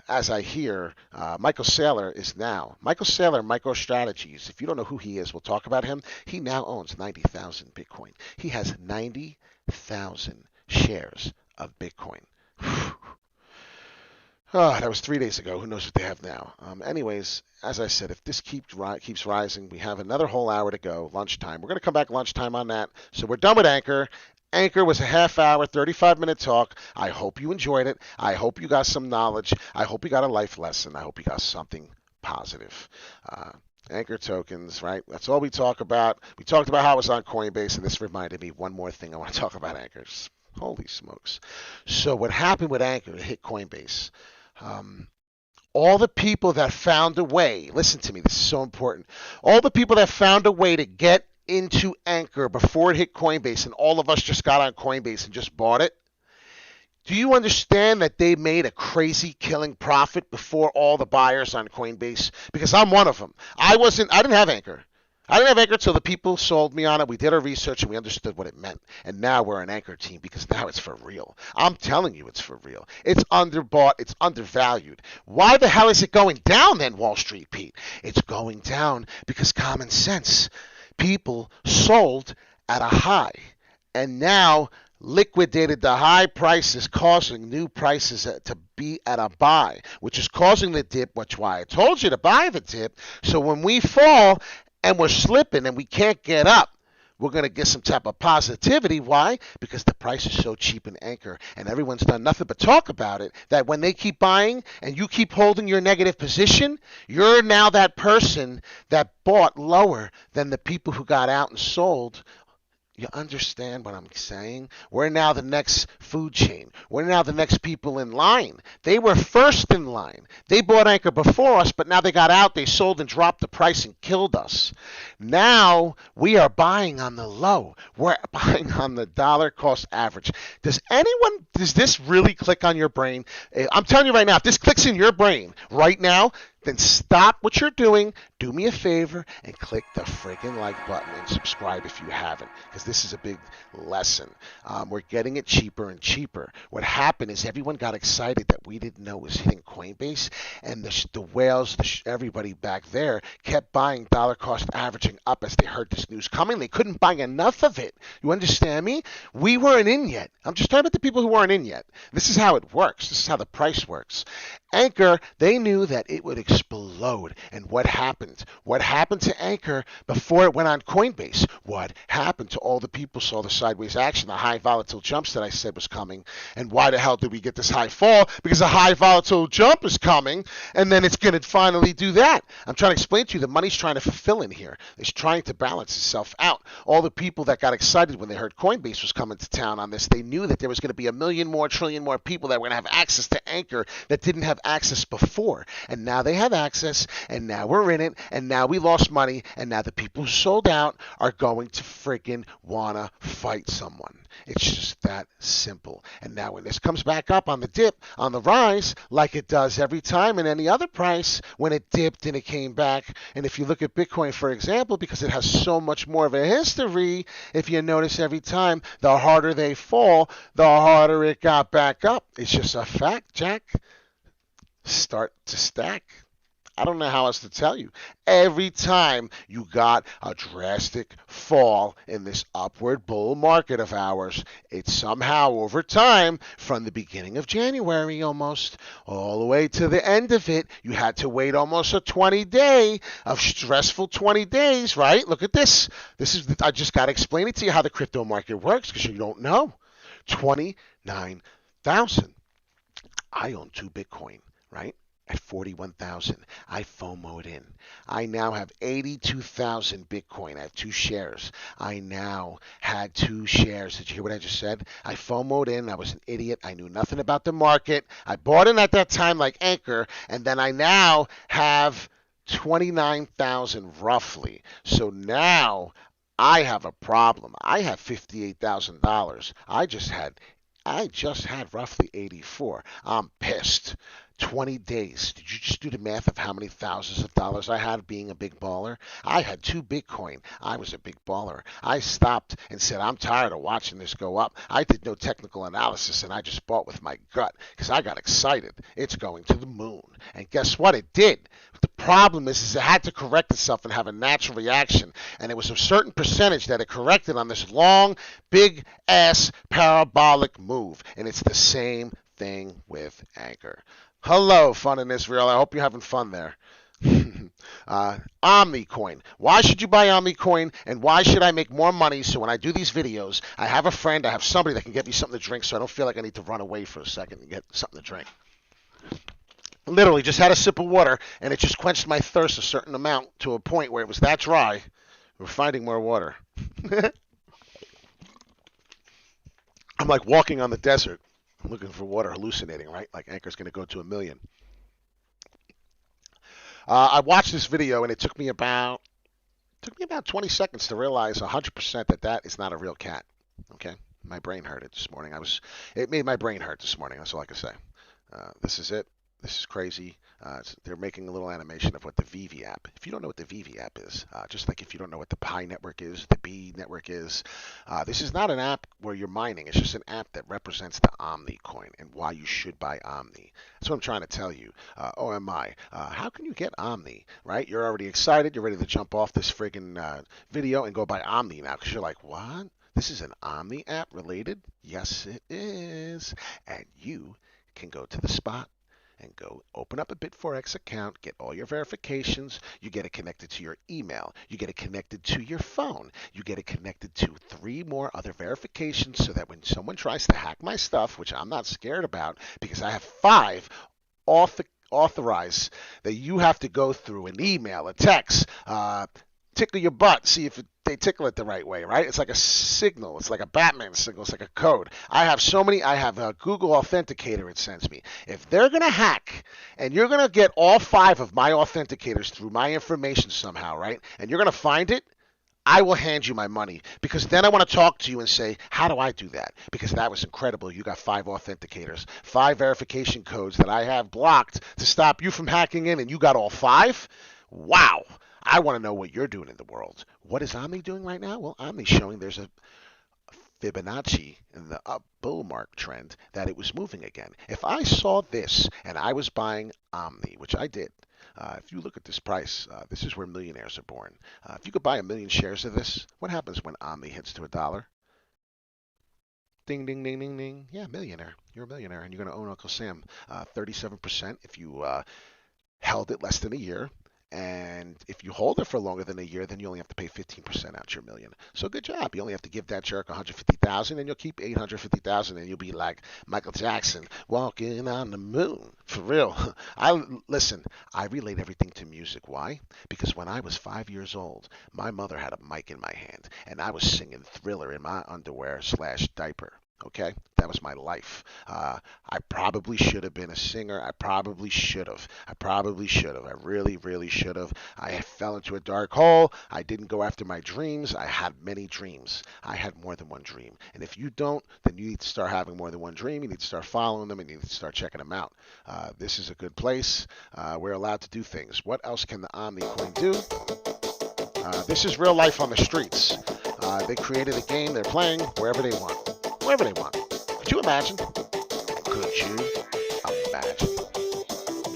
As I hear, Michael Saylor is now. Michael Saylor, MicroStrategies. If you don't know who he is, we'll talk about him. He now owns 90,000 Bitcoin. He has 90,000 shares of Bitcoin. Oh, that was 3 days ago. Who knows what they have now? Anyways, as I said, if this keeps rising, we have another whole hour to go, lunchtime. We're going to come back lunchtime on that. So we're done with Anchor. Anchor was a half-hour, 35-minute talk. I hope you enjoyed it. I hope you got some knowledge. I hope you got a life lesson. I hope you got something positive. Anchor tokens, right? That's all we talk about. We talked about how it was on Coinbase, and this reminded me one more thing I want to talk about Anchors. Holy smokes. So what happened with Anchor to hit Coinbase? All the people that found a way, listen to me, this is so important. All the people that found a way to get into Anchor before it hit Coinbase, and all of us just got on Coinbase and just bought it. Do you understand that they made a crazy killing profit before all the buyers on Coinbase? Because I'm one of them. I didn't have Anchor. I didn't have Anchor till the people sold me on it. We did our research and we understood what it meant. And now we're an Anchor team because now it's for real. I'm telling you it's for real. It's underbought. It's undervalued. Why the hell is it going down then, Wall Street Pete? It's going down because common sense. People sold at a high and now liquidated the high prices, causing new prices to be at a buy, which is causing the dip, which why I told you to buy the dip. So when we fall and we're slipping and we can't get up, we're going to get some type of positivity. Why? Because the price is so cheap in Anchor and everyone's done nothing but talk about it, that when they keep buying and you keep holding your negative position, you're now that person that bought lower than the people who got out and sold. You understand what I'm saying? We're now the next food chain. We're now the next people in line. They were first in line. They bought Anchor before us, but now they got out, they sold and dropped the price and killed us. Now we are buying on the low. We're buying on the dollar cost average. Does this really click on your brain? I'm telling you right now, if this clicks in your brain right now, then stop what you're doing, do me a favor, and click the friggin' like button and subscribe if you haven't, because this is a big lesson. We're getting it cheaper and cheaper. What happened is everyone got excited that we didn't know was hitting Coinbase, and the whales, everybody back there, kept buying dollar cost averaging up as they heard this news coming. They couldn't buy enough of it. You understand me? We weren't in yet. I'm just talking about the people who weren't in yet. This is how it works. This is how the price works. Anchor, they knew that it would explode. And what happened? What happened to Anchor before it went on Coinbase? What happened to all the people saw the sideways action, the high volatile jumps that I said was coming? And why the hell did we get this high fall? Because a high volatile jump is coming, and then it's going to finally do that. I'm trying to explain to you, the money's trying to fulfill in here. It's trying to balance itself out. All the people that got excited when they heard Coinbase was coming to town on this, they knew that there was going to be a million more, trillion more people that were going to have access to Anchor that didn't have access before. And now they have access, and now we're in it, and now we lost money, and now the people who sold out are going to friggin' wanna fight someone. It's just that simple. And now when this comes back up on the dip, on the rise, like it does every time in any other price, when it dipped and it came back, and if you look at Bitcoin, for example, because it has so much more of a history, if you notice every time, the harder they fall, the harder it got back up. It's just a fact, Jack. Start to stack. I don't know how else to tell you. Every time you got a drastic fall in this upward bull market of ours, it somehow over time, from the beginning of January almost, all the way to the end of it, you had to wait almost a 20-day, a stressful 20 days, right? Look at this. I just got to explain it to you how the crypto market works because you don't know. 29,000. I own 2 Bitcoin, right? At 41,000. I FOMO'd in. I now have 82,000 Bitcoin. I have 2 shares. I now had 2 shares. Did you hear what I just said? I FOMO'd in. I was an idiot. I knew nothing about the market. I bought in at that time like Anchor, and then I now have 29,000 roughly. So now I have a problem. I have $58,000. I just had roughly 84. I'm pissed. 20 days. Did you just do the math of how many thousands of dollars I had being a big baller? I had 2 Bitcoin. I was a big baller. I stopped and said, I'm tired of watching this go up. I did no technical analysis and I just bought with my gut because I got excited. It's going to the moon. And guess what? It did. But the problem is it had to correct itself and have a natural reaction. And it was a certain percentage that it corrected on this long, big ass parabolic move. And it's the same thing with Anchor. Hello, fun in Israel. I hope you're having fun there. OmniCoin. Why should you buy OmniCoin, and why should I make more money so when I do these videos, I have a friend, I have somebody that can get me something to drink so I don't feel like I need to run away for a second and get something to drink. Literally just had a sip of water, and it just quenched my thirst a certain amount to a point where it was that dry. We're finding more water. I'm like walking on the desert. I'm looking for water, hallucinating, right? Like Anchor's going to go to 1 million. I watched this video, and it took me about 20 seconds to realize 100% that is not a real cat. Okay, my brain hurt it this morning. It made my brain hurt this morning. That's all I can say. This is it. This is crazy. They're making a little animation of what the VeVe app. If you don't know what the VeVe app is, just like if you don't know what the Pi network is, the B network is, this is not an app where you're mining. It's just an app that represents the Omni coin and why you should buy Omni. That's what I'm trying to tell you. OMI, how can you get Omni, right? You're already excited. You're ready to jump off this friggin' video and go buy Omni now because you're like, what? This is an Omni app related? Yes, it is. And you can go to the spot and go open up a Bit4X account, get all your verifications, you get it connected to your email, you get it connected to your phone, you get it connected to 3 more other verifications so that when someone tries to hack my stuff, which I'm not scared about because I have 5 authorized that you have to go through an email, a text, tickle your butt, see if they tickle it the right way, right? It's like a signal. It's like a Batman signal. It's like a code. I have a Google Authenticator it sends me. If they're going to hack and you're going to get all 5 of my authenticators through my information somehow, right? And you're going to find it, I will hand you my money because then I want to talk to you and say, how do I do that? Because that was incredible. You got 5 authenticators, 5 verification codes that I have blocked to stop you from hacking in, and you got all 5? Wow. I want to know what you're doing in the world. What is Omni doing right now? Well, Omni's showing there's a Fibonacci in the up bull mark trend that it was moving again. If I saw this and I was buying Omni, which I did, if you look at this price, this is where millionaires are born. If you could buy 1,000,000 shares of this, what happens when Omni hits to $1? Ding, ding, ding, ding, ding. Yeah, millionaire. You're a millionaire, and you're going to own Uncle Sam. 37% if you held it less than a year. And if you hold it for longer than a year, then you only have to pay 15% out your million. So good job. You only have to give that jerk 150,000, and you'll keep 850,000, and you'll be like Michael Jackson walking on the moon. For real. Listen. I relate everything to music. Why? Because when I was 5 years old, my mother had a mic in my hand, and I was singing Thriller in my underwear / diaper. Okay, that was my life. I probably should have been a singer. I probably should have. I really, really should have. I fell into a dark hole. I didn't go after my dreams. I had many dreams. I had more than one dream. And if you don't, then you need to start having more than one dream. You need to start following them, and you need to start checking them out. This is a good place. We're allowed to do things. What else can the Omni coin do? This is real life on the streets. They created a game. They're playing wherever they want. Wherever they want. Could you imagine? Could you imagine?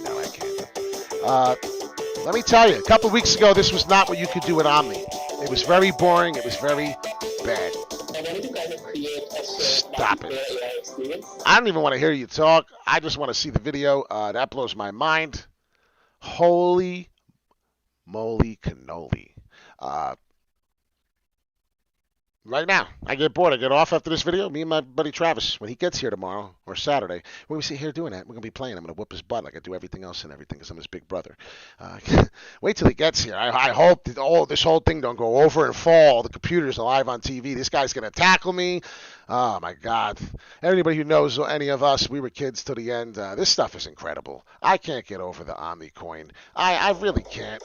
No, I can't. Let me tell you, a couple of weeks ago, this was not what you could do with Omni. It was very boring. It was very bad. Stop it. I don't even want to hear you talk. I just want to see the video. That blows my mind. Holy moly cannoli. Right now, I get bored. I get off after this video. Me and my buddy Travis, when he gets here tomorrow or Saturday, we're going to sit here doing that. We're going to be playing. I'm going to whoop his butt like I do everything else and everything because I'm his big brother. Wait till he gets here. I hope that this whole thing don't go over and fall. The computer's live on TV. This guy's going to tackle me. Oh, my God. Anybody who knows any of us, we were kids till the end. This stuff is incredible. I can't get over the Omni coin. I really can't.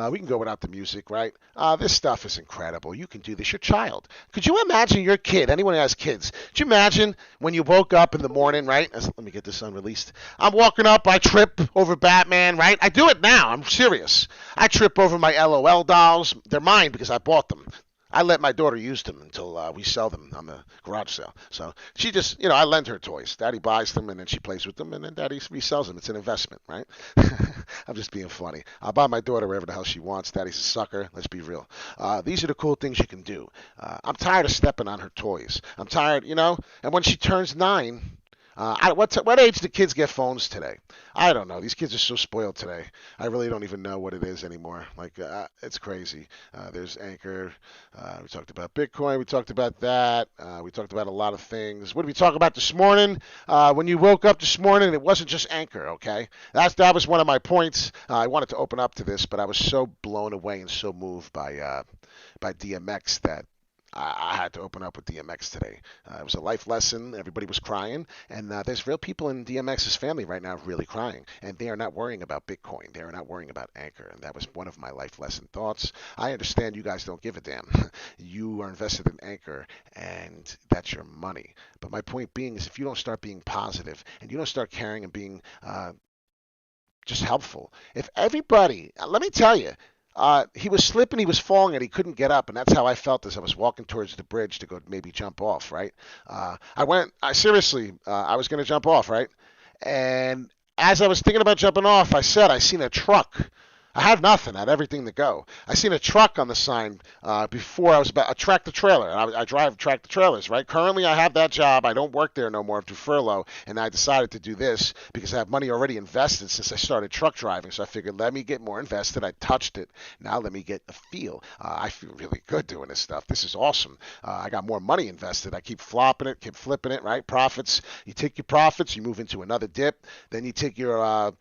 We can go without the music, right? This stuff is incredible. You can do this. Your child. Could you imagine your kid? Anyone who has kids. Could you imagine when you woke up in the morning, right? Let me get this unreleased. I'm walking up. I trip over Batman, right? I do it now. I'm serious. I trip over my LOL dolls. They're mine because I bought them. I let my daughter use them until we sell them on the garage sale. So she just, I lend her toys. Daddy buys them, and then she plays with them, and then Daddy resells them. It's an investment, right? I'm just being funny. I'll buy my daughter whatever the hell she wants. Daddy's a sucker. Let's be real. These are the cool things you can do. I'm tired of stepping on her toys. I'm tired, and when she turns 9... what age do kids get phones today? I don't know. These kids are so spoiled today. I really don't even know what it is anymore. It's crazy. There's Anchor. We talked about Bitcoin. We talked about that. We talked about a lot of things. What did we talk about this morning? When you woke up this morning, it wasn't just Anchor, okay? That was one of my points. I wanted to open up to this, but I was so blown away and so moved by DMX that I had to open up with DMX today. It was a life lesson. Everybody was crying, and there's real people in DMX's family right now really crying, and they are not worrying about Bitcoin. They are not worrying about Anchor, and that was one of my life lesson thoughts. I understand you guys don't give a damn. You are invested in Anchor, and that's your money. But my point being is if you don't start being positive and you don't start caring and being just helpful. If everybody, let me tell you, he was slipping, he was falling, and he couldn't get up, and that's how I felt as I was walking towards the bridge to go maybe jump off. Right? I seriously, I was going to jump off, right? And as I was thinking about jumping off, I seen a truck. I had nothing. I had everything to go. I seen a truck on the sign before I was about a tractor trailer. I drive tractor trailers, right? Currently, I have that job. I don't work there no more. I'm through furlough, and I decided to do this because I have money already invested since I started truck driving. So I figured, let me get more invested. I touched it. Now let me get a feel. I feel really good doing this stuff. This is awesome. I got more money invested. I keep flopping it, keep flipping it, right? Profits. You take your profits, you move into another dip. Then you take your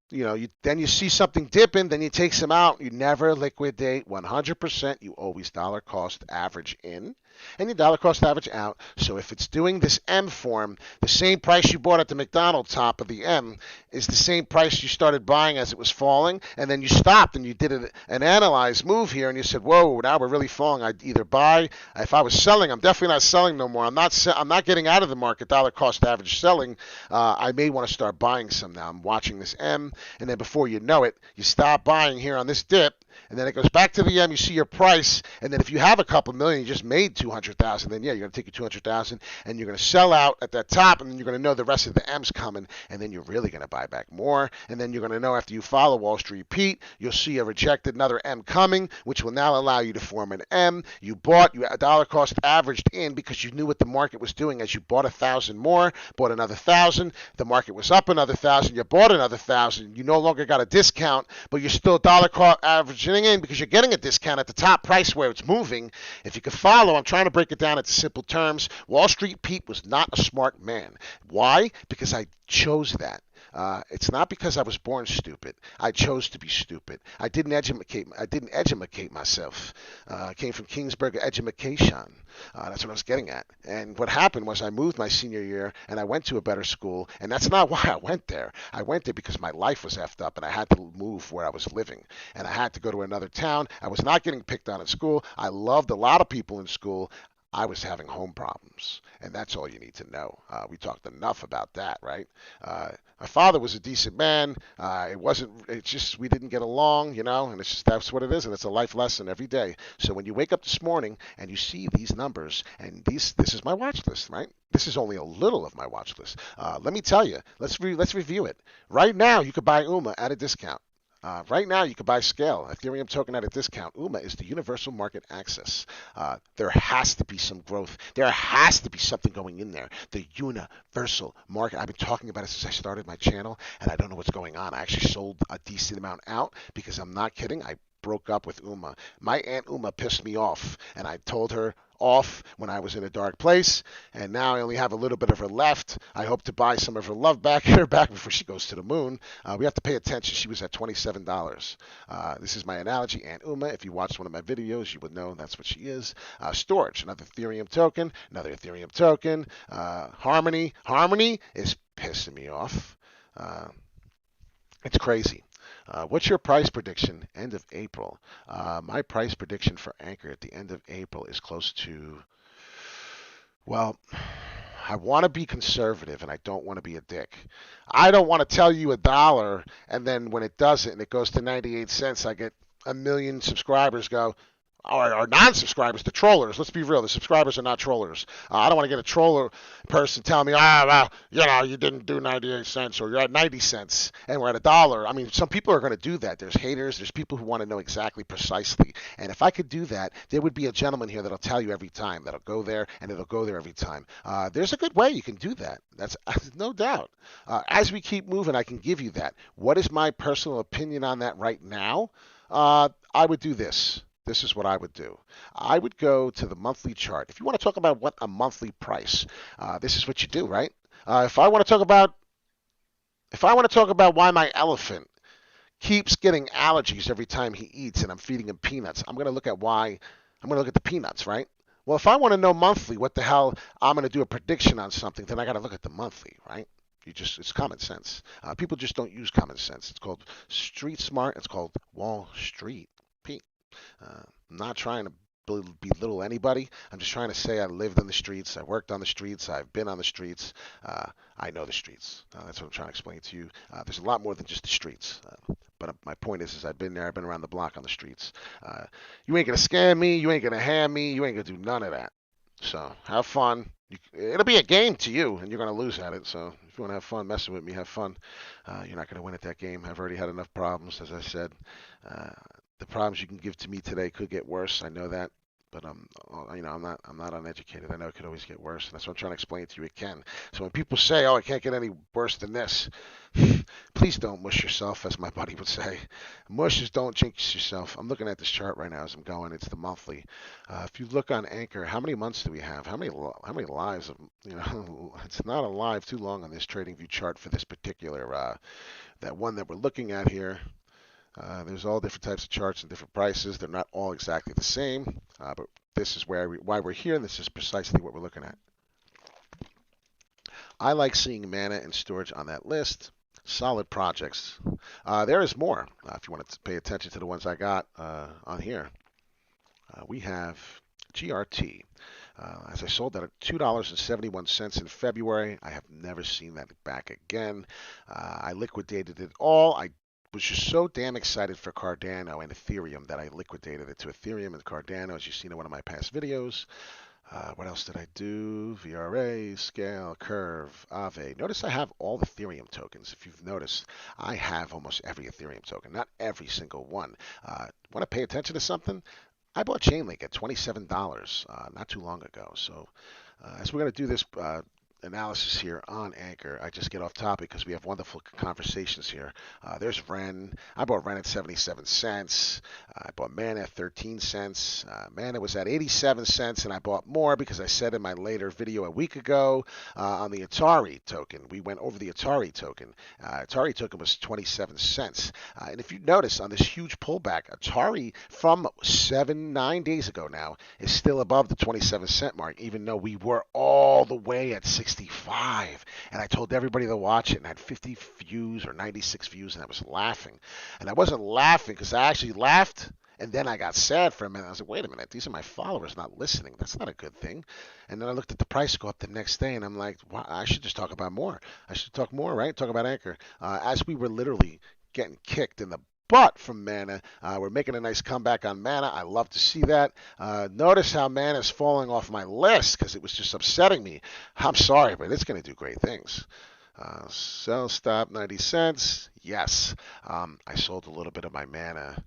then you see something dipping, then you take some out. You never liquidate 100%. You always dollar cost average in and you dollar cost average out. So if it's doing this M form, the same price you bought at the McDonald's top of the M is the same price you started buying as it was falling, and then you stopped and you did an analyzed move here and you said, whoa, now we're really falling. I'd either buy. If I was selling, I'm definitely not selling no more. I'm not getting out of the market dollar cost average selling. I may want to start buying some now. I'm watching this M, and then before you know it, you stop buying here on this dip, and then it goes back to the M. You see your price, and then if you have a couple million, you just made 200,000. Then yeah, you're gonna take your 200,000, and you're gonna sell out at that top, and then you're gonna know the rest of the M's coming, and then you're really gonna buy back more, and then you're gonna know after you follow Wall Street Pete, you'll see a rejected another M coming, which will now allow you to form an M. You dollar cost averaged in because you knew what the market was doing. As you bought 1,000 more, bought another 1,000, the market was up another 1,000, you bought another 1,000. You no longer got a discount, but you're still dollar cost averaging in because you're getting a discount at the top price where it's moving. If you could follow, I'm trying to break it down into simple terms. Wall Street Pete was not a smart man. Why? Because I chose that. It's not because I was born stupid. I chose to be stupid. I didn't educate myself. I came from Kingsburg education. That's what I was getting at. And what happened was I moved my senior year and I went to a better school. And that's not why I went there. I went there because my life was effed up and I had to move where I was living. And I had to go to another town. I was not getting picked on at school. I loved a lot of people in school. I was having home problems, and that's all you need to know. We talked enough about that, right? My father was a decent man. It's just we didn't get along, and it's just that's what it is, and it's a life lesson every day. So when you wake up this morning and you see these numbers, and this is my watch list, right? This is only a little of my watch list. Let me tell you, let's review it. Right now, you could buy UMA at a discount. Right now, you can buy Scale, Ethereum token at a discount. UMA is the universal market access. There has to be some growth. There has to be something going in there. The universal market. I've been talking about it since I started my channel, and I don't know what's going on. I actually sold a decent amount out because I'm not kidding. I broke up with Uma. My Aunt Uma pissed me off, and I told her off when I was in a dark place, and now I only have a little bit of her left. I hope to buy some of her love back before she goes to the moon. We have to pay attention. She was at $27. This is my analogy. Aunt Uma, if you watched one of my videos, you would know that's what she is. Storage, another Ethereum token, Harmony is pissing me off. It's crazy. What's your price prediction end of April? My price prediction for Anchor at the end of April is close to, well, I want to be conservative and I don't want to be a dick. I don't want to tell you $1 and then when it doesn't and it goes to 98 cents, I get a million subscribers go, or non-subscribers, the trollers. Let's be real. The subscribers are not trollers. I don't want to get a troller person telling me, well, you didn't do 98 cents or you're at 90 cents and we're at $1. I mean, some people are going to do that. There's haters. There's people who want to know exactly precisely. And if I could do that, there would be a gentleman here that'll tell you every time. That'll go there and it'll go there every time. There's a good way you can do that. That's no doubt. As we keep moving, I can give you that. What is my personal opinion on that right now? I would do this. This is what I would do. I would go to the monthly chart. If you want to talk about what a monthly price, this is what you do, right? If I want to talk about why my elephant keeps getting allergies every time he eats and I'm feeding him peanuts, I'm going to look at the peanuts, right? Well, if I want to know monthly what the hell I'm going to do a prediction on something, then I got to look at the monthly, right? It's common sense. People just don't use common sense. It's called street smart. It's called Wall Street. Pete. I'm not trying to belittle anybody. I'm just trying to say I lived on the streets. I worked on the streets. I've been on the streets. I know the streets. That's what I'm trying to explain to you. There's a lot more than just the streets. But my point is I've been there. I've been around the block on the streets. You ain't gonna scam me. You ain't gonna ham me. You ain't gonna do none of that. So have fun. It'll be a game to you, and you're gonna lose at it. So if you want to have fun messing with me, have fun. You're not gonna win at that game. I've already had enough problems, as I said. Uh, the problems you can give to me today could get worse. I know that, but I'm not uneducated. I know it could always get worse, and that's what I'm trying to explain to you. It can. So when people say, "Oh, it can't get any worse than this," please don't mush yourself, as my buddy would say. Mush is don't jinx yourself. I'm looking at this chart right now as I'm going. It's the monthly. If you look on Anchor, how many months do we have? How many lives? It's not a live too long on this trading view chart for this particular that one that we're looking at here. There's all different types of charts and different prices. They're not all exactly the same, but this is why we're here, and this is precisely what we're looking at. I like seeing mana and storage on that list. Solid projects. There is more. If you want to pay attention to the ones I got on here, we have GRT. As I sold that at $2.71 in February, I have never seen that back again. I liquidated it all. I was just so damn excited for Cardano and Ethereum that I liquidated it to Ethereum and Cardano, as you've seen in one of my past videos. What else did I do? VRA, Scale, Curve, Aave. Notice I have all the Ethereum tokens. If you've noticed, I have almost every Ethereum token, not every single one. Want to pay attention to something? I bought Chainlink at $27 not too long ago. So as we're going to do this analysis here on Anchor, I just get off topic because we have wonderful conversations here. There's Ren. I bought Ren at 77 cents. I bought Mana at 13 cents. Mana was at 87 cents, and I bought more because I said in my later video a week ago on the Atari token. We went over the Atari token. Atari token was 27 cents. And if you notice on this huge pullback, Atari from 9 days ago now is still above the 27 cent mark, even though we were all the way at 65, and I told everybody to watch it, and I had 50 views or 96 views, and I was laughing. And I wasn't laughing because I actually laughed, and then I got sad for a minute. I was like, wait a minute, these are my followers not listening. That's not a good thing. And then I looked at the price go up the next day, and I'm like, wow, I should just talk about more. I should talk more, right? Talk about Anchor. As we were literally getting kicked in the butt from Mana. We're making a nice comeback on Mana. I love to see that. Notice how Mana is falling off my list because it was just upsetting me. I'm sorry, but it's going to do great things. Sell stop 90 cents. Yes. I sold a little bit of my Mana.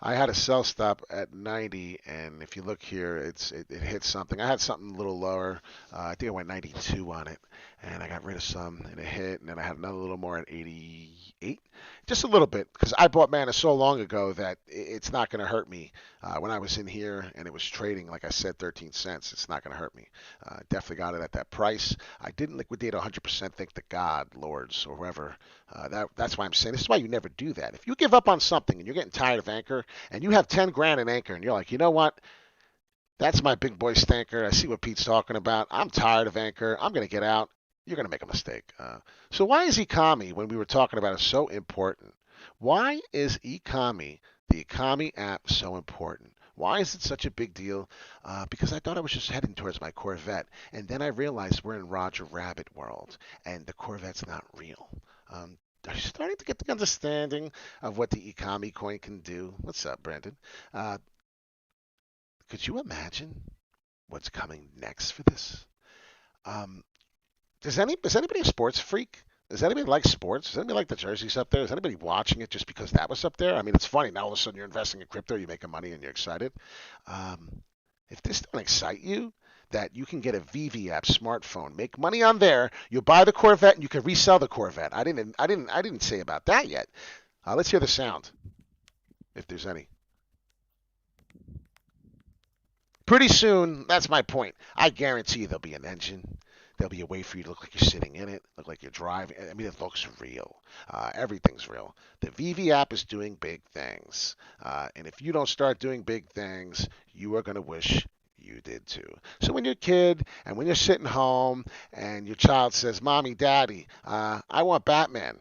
I had a sell stop at 90, and if you look here, it hit something. I had something a little lower. I think I went 92 on it, and I got rid of some, and it hit, and then I had another little more at 88. Just a little bit, because I bought Mana so long ago that it's not going to hurt me. When I was in here and it was trading, like I said, 13 cents, it's not going to hurt me. Definitely got it at that price. I didn't liquidate 100%, thank the God, Lords, or whoever. That's why I'm saying this is why you never do that. If you give up on something and you're getting tired of Anchor and you have 10 grand in Anchor and you're like, you know what? That's my big boy stanker. I see what Pete's talking about. I'm tired of Anchor. I'm going to get out. You're going to make a mistake. So why is ECOMI, when we were talking about it, so important? Why is ECOMI, the ECOMI app, so important? Why is it such a big deal? Because I thought I was just heading towards my Corvette, and then I realized we're in Roger Rabbit world, and the Corvette's not real. I'm starting to get the understanding of what the ECOMI coin can do. What's up, Brandon? Could you imagine what's coming next for this? Is anybody a sports freak? Does anybody like sports? Does anybody like the jerseys up there? Is anybody watching it just because that was up there? I mean, it's funny. Now all of a sudden you're investing in crypto, you're making money, and you're excited. If this don't excite you, that you can get a VeVe App smartphone, make money on there. You buy the Corvette and you can resell the Corvette. I didn't say about that yet. Let's hear the sound, if there's any. Pretty soon, that's my point. I guarantee you there'll be an engine. There'll be a way for you to look like you're sitting in it, look like you're driving. I mean, it looks real. Everything's real. The VeVe app is doing big things. And if you don't start doing big things, you are going to wish you did too. So when you're a kid and when you're sitting home and your child says, Mommy, Daddy, I want Batman,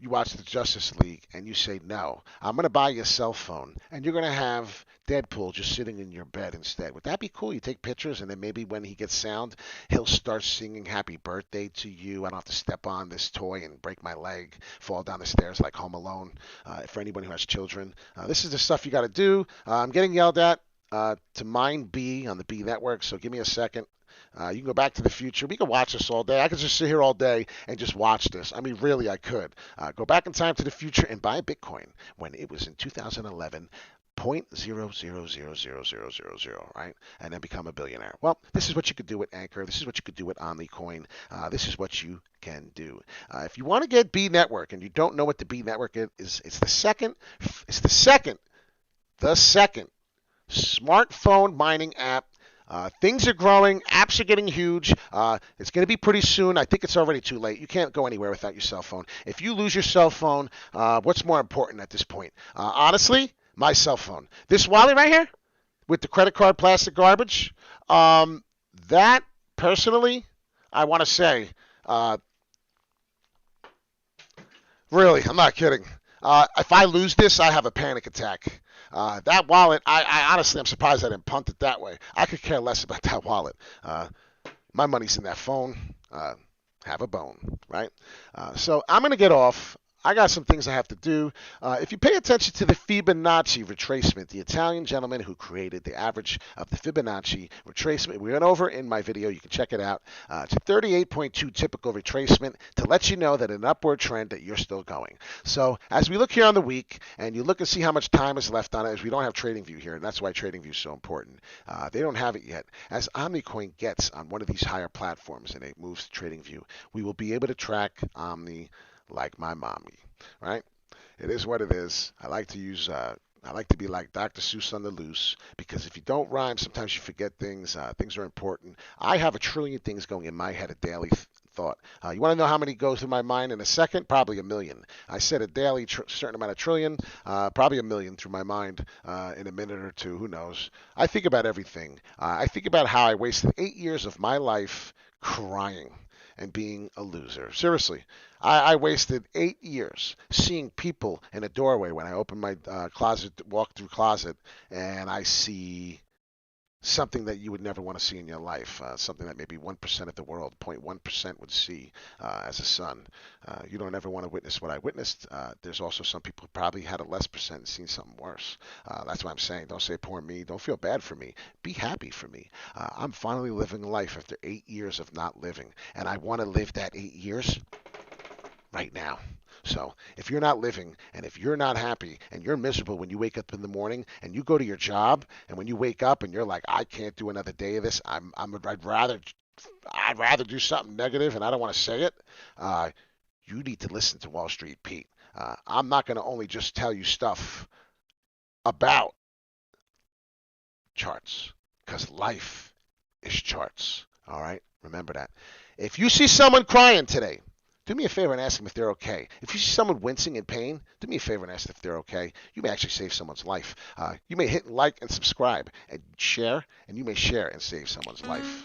you watch the Justice League and you say, no, I'm going to buy you a cell phone and you're going to have Deadpool just sitting in your bed instead. Would that be cool? You take pictures and then maybe when he gets sound, he'll start singing happy birthday to you. I don't have to step on this toy and break my leg, fall down the stairs like Home Alone. For anyone who has children, this is the stuff you got to do. I'm getting yelled at to Mind B on the B network, so give me a second. You can go back to the future. We can watch this all day. I could just sit here all day and just watch this. I mean, really, I could. Go back in time to the future and buy Bitcoin when it was in 2011. 0.000000, right? And then become a billionaire. Well, this is what you could do with Anchor. This is what you could do with OmniCoin. This is what you can do. If you want to get B Network and you don't know what the B Network is, it's the second smartphone mining app. Things are growing. Apps are getting huge. It's going to be pretty soon. I think it's already too late. You can't go anywhere without your cell phone. If you lose your cell phone, what's more important at this point? Honestly, my cell phone. This wallet right here with the credit card plastic garbage, that personally, I want to say, really, I'm not kidding. If I lose this, I have a panic attack. That wallet, I honestly, I'm surprised I didn't punt it that way. I could care less about that wallet. My money's in that phone. Have a bone, right? So I'm going to get off. I got some things I have to do. If you pay attention to the Fibonacci retracement, the Italian gentleman who created the average of the Fibonacci retracement, we went over in my video. You can check it out. It's a 38.2 typical retracement to let you know that an upward trend that you're still going. So as we look here on the week and you look and see how much time is left on it, as we don't have TradingView here, and that's why TradingView is so important. They don't have it yet. As OmniCoin gets on one of these higher platforms and it moves to TradingView, we will be able to track Omni like my mommy, right? It is what it is. I like to be like Dr. Seuss on the loose because if you don't rhyme, sometimes you forget things. Things are important. I have a trillion things going in my head, a daily thought. You want to know how many go through my mind in a second? Probably a million. I said a daily certain amount of trillion, probably a million through my mind in a minute or two. Who knows? I think about everything. I think about how I wasted 8 years of my life crying and being a loser. Seriously, I wasted 8 years seeing people in a doorway when I open my walk-through closet, and I see something that you would never want to see in your life, something that maybe 1% of the world, 0.1% would see as a son. You don't ever want to witness what I witnessed. There's also some people who probably had a less percent and seen something worse. That's why I'm saying, don't say poor me. Don't feel bad for me. Be happy for me. I'm finally living life after 8 years of not living, and I want to live that 8 years right now. So if you're not living and if you're not happy and you're miserable when you wake up in the morning and you go to your job and when you wake up and you're like, I can't do another day of this. I'd rather do something negative and I don't want to say it. You need to listen to Wall Street Pete. I'm not going to only just tell you stuff about charts because life is charts. All right. Remember that. If you see someone crying today, do me a favor and ask them if they're okay. If you see someone wincing in pain, do me a favor and ask them if they're okay. You may actually save someone's life. You may hit like and subscribe and share, and you may share and save someone's life.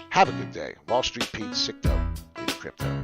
Have a good day. Wall Street Pete, sick dope, in crypto.